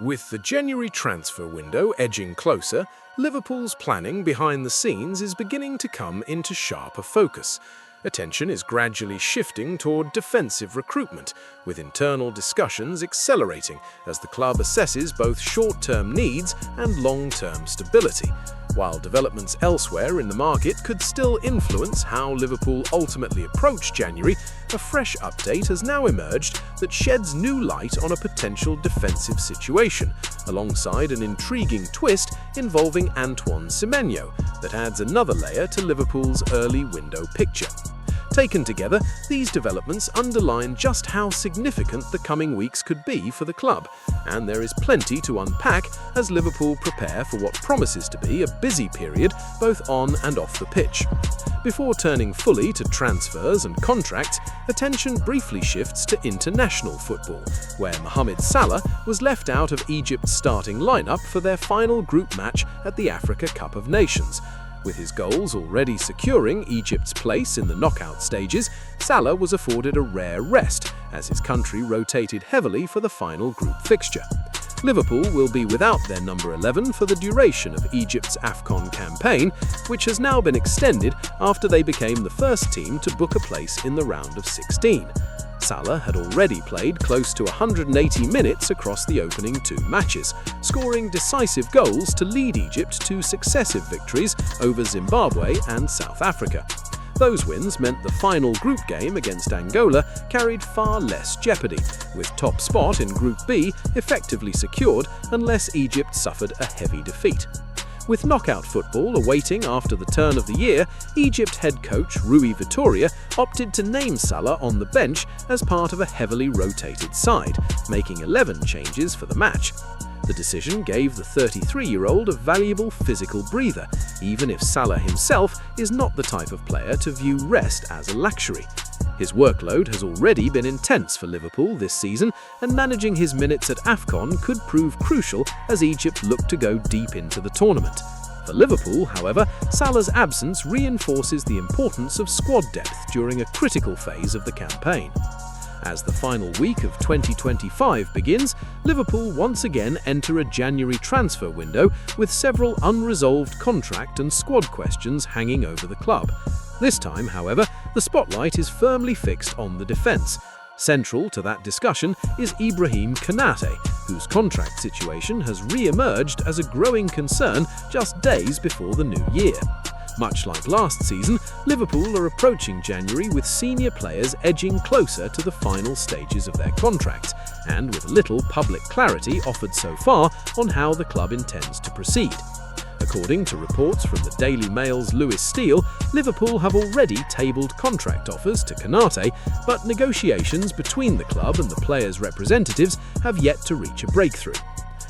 With the January transfer window edging closer, Liverpool's planning behind the scenes is beginning to come into sharper focus. Attention is gradually shifting toward defensive recruitment, with internal discussions accelerating as the club assesses both short-term needs and long-term stability. While developments elsewhere in the market could still influence how Liverpool ultimately approach January, a fresh update has now emerged that sheds new light on a potential defensive situation, alongside an intriguing twist involving Antoine Semenyo that adds another layer to Liverpool's early window picture. Taken together, these developments underline just how significant the coming weeks could be for the club, and there is plenty to unpack as Liverpool prepare for what promises to be a busy period both on and off the pitch. Before turning fully to transfers and contracts, attention briefly shifts to international football, where Mohamed Salah was left out of Egypt's starting lineup for their final group match at the Africa Cup of Nations. With his goals already securing Egypt's place in the knockout stages, Salah was afforded a rare rest as his country rotated heavily for the final group fixture. Liverpool will be without their number 11 for the duration of Egypt's AFCON campaign, which has now been extended after they became the first team to book a place in the round of 16. Salah had already played close to 180 minutes across the opening two matches, scoring decisive goals to lead Egypt to successive victories over Zimbabwe and South Africa. Those wins meant the final group game against Angola carried far less jeopardy, with top spot in Group B effectively secured unless Egypt suffered a heavy defeat. With knockout football awaiting after the turn of the year, Egypt head coach Rui Vitória opted to name Salah on the bench as part of a heavily rotated side, making 11 changes for the match. The decision gave the 33-year-old a valuable physical breather, even if Salah himself is not the type of player to view rest as a luxury. His workload has already been intense for Liverpool this season, and managing his minutes at AFCON could prove crucial as Egypt look to go deep into the tournament. For Liverpool, however, Salah's absence reinforces the importance of squad depth during a critical phase of the campaign. As the final week of 2025 begins, Liverpool once again enter a January transfer window with several unresolved contract and squad questions hanging over the club. This time, however, the spotlight is firmly fixed on the defence. Central to that discussion is Ibrahim Konate, whose contract situation has re-emerged as a growing concern just days before the new year. Much like last season, Liverpool are approaching January with senior players edging closer to the final stages of their contracts, and with little public clarity offered so far on how the club intends to proceed. According to reports from the Daily Mail's Lewis Steele, Liverpool have already tabled contract offers to Konate, but negotiations between the club and the players' representatives have yet to reach a breakthrough.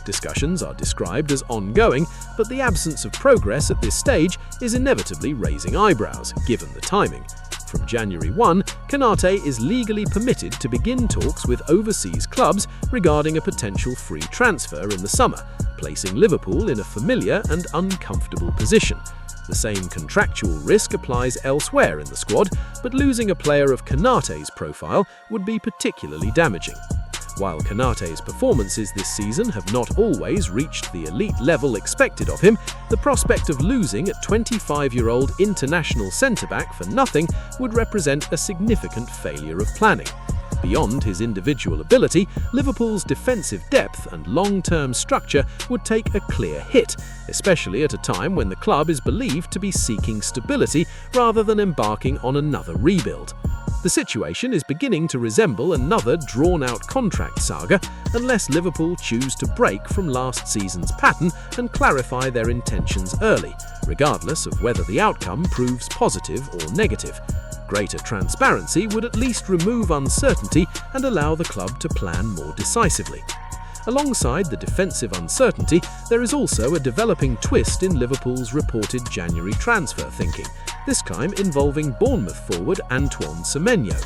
Discussions are described as ongoing, but the absence of progress at this stage is inevitably raising eyebrows, given the timing. From January 1, Konate is legally permitted to begin talks with overseas clubs regarding a potential free transfer in the summer, placing Liverpool in a familiar and uncomfortable position. The same contractual risk applies elsewhere in the squad, but losing a player of Konate's profile would be particularly damaging. While Konate's performances this season have not always reached the elite level expected of him, the prospect of losing a 25-year-old international centre-back for nothing would represent a significant failure of planning. Beyond his individual ability, Liverpool's defensive depth and long-term structure would take a clear hit, especially at a time when the club is believed to be seeking stability rather than embarking on another rebuild. The situation is beginning to resemble another drawn-out contract saga unless Liverpool choose to break from last season's pattern and clarify their intentions early, regardless of whether the outcome proves positive or negative. Greater transparency would at least remove uncertainty and allow the club to plan more decisively. Alongside the defensive uncertainty, there is also a developing twist in Liverpool's reported January transfer thinking, this time involving Bournemouth forward Antoine Semenyo.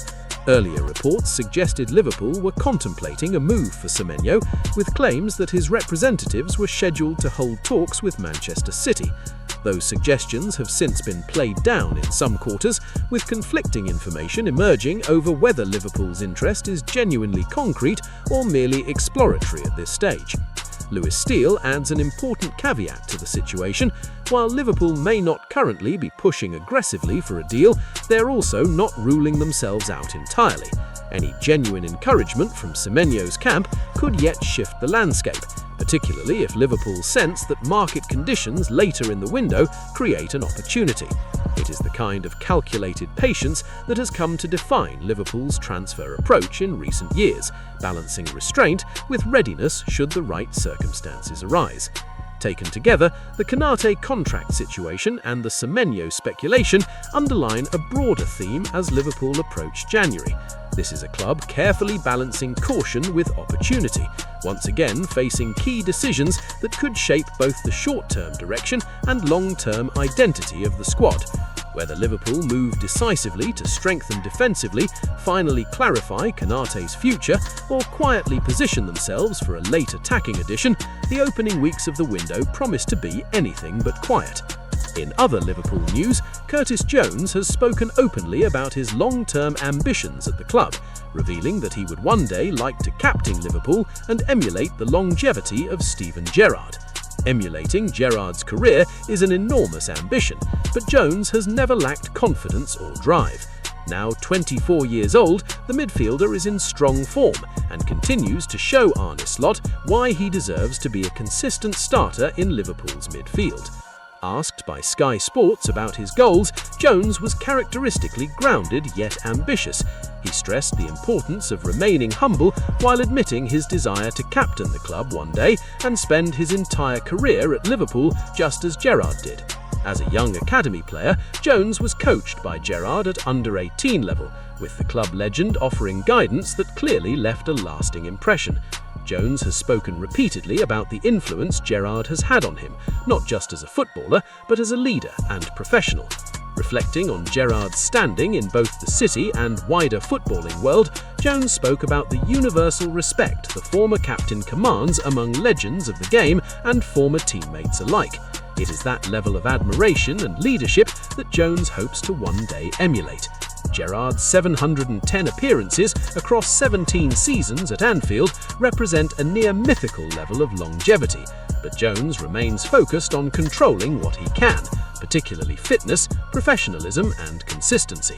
Earlier reports suggested Liverpool were contemplating a move for Semenyo, with claims that his representatives were scheduled to hold talks with Manchester City. Those suggestions have since been played down in some quarters, with conflicting information emerging over whether Liverpool's interest is genuinely concrete or merely exploratory at this stage. Lewis Steele adds an important caveat to the situation. While Liverpool may not currently be pushing aggressively for a deal, they're also not ruling themselves out entirely. Any genuine encouragement from Semenyo's camp could yet shift the landscape, particularly if Liverpool sense that market conditions later in the window create an opportunity. It is the kind of calculated patience that has come to define Liverpool's transfer approach in recent years, balancing restraint with readiness should the right circumstances arise. Taken together, the Konate contract situation and the Semenyo speculation underline a broader theme as Liverpool approach January. This is a club carefully balancing caution with opportunity, once again facing key decisions that could shape both the short-term direction and long-term identity of the squad. Whether Liverpool move decisively to strengthen defensively, finally clarify Konate's future, or quietly position themselves for a late attacking addition, the opening weeks of the window promise to be anything but quiet. In other Liverpool news, Curtis Jones has spoken openly about his long-term ambitions at the club, revealing that he would one day like to captain Liverpool and emulate the longevity of Steven Gerrard. Emulating Gerrard's career is an enormous ambition, but Jones has never lacked confidence or drive. Now 24 years old, the midfielder is in strong form and continues to show Arne Slot why he deserves to be a consistent starter in Liverpool's midfield. Asked by Sky Sports about his goals, Jones was characteristically grounded yet ambitious. He stressed the importance of remaining humble while admitting his desire to captain the club one day and spend his entire career at Liverpool just as Gerrard did. As a young academy player, Jones was coached by Gerrard at under-18 level, with the club legend offering guidance that clearly left a lasting impression. Jones has spoken repeatedly about the influence Gerrard has had on him, not just as a footballer, but as a leader and professional. Reflecting on Gerrard's standing in both the city and wider footballing world, Jones spoke about the universal respect the former captain commands among legends of the game and former teammates alike. It is that level of admiration and leadership that Jones hopes to one day emulate. Gerrard's 710 appearances across 17 seasons at Anfield represent a near mythical level of longevity, but Jones remains focused on controlling what he can, particularly fitness, professionalism and consistency.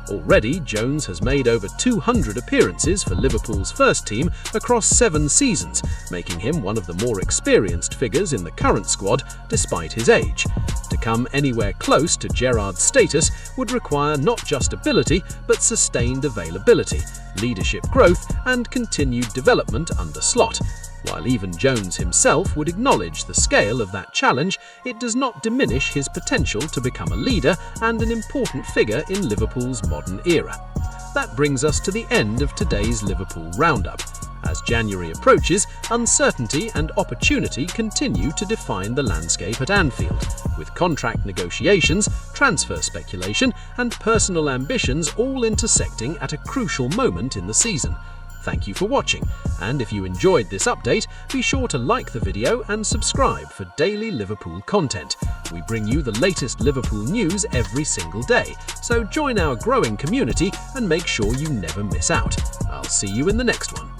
Already, Jones has made over 200 appearances for Liverpool's first team across 7 seasons, making him one of the more experienced figures in the current squad despite his age. To come anywhere close to Gerrard's status would require not just ability, but sustained availability, leadership growth and continued development under Slot. While even Jones himself would acknowledge the scale of that challenge, it does not diminish his potential to become a leader and an important figure in Liverpool's modern era. That brings us to the end of today's Liverpool Roundup. As January approaches, uncertainty and opportunity continue to define the landscape at Anfield, with contract negotiations, transfer speculation, and personal ambitions all intersecting at a crucial moment in the season. Thank you for watching, and if you enjoyed this update, be sure to like the video and subscribe for daily Liverpool content. We bring you the latest Liverpool news every single day, so join our growing community and make sure you never miss out. I'll see you in the next one.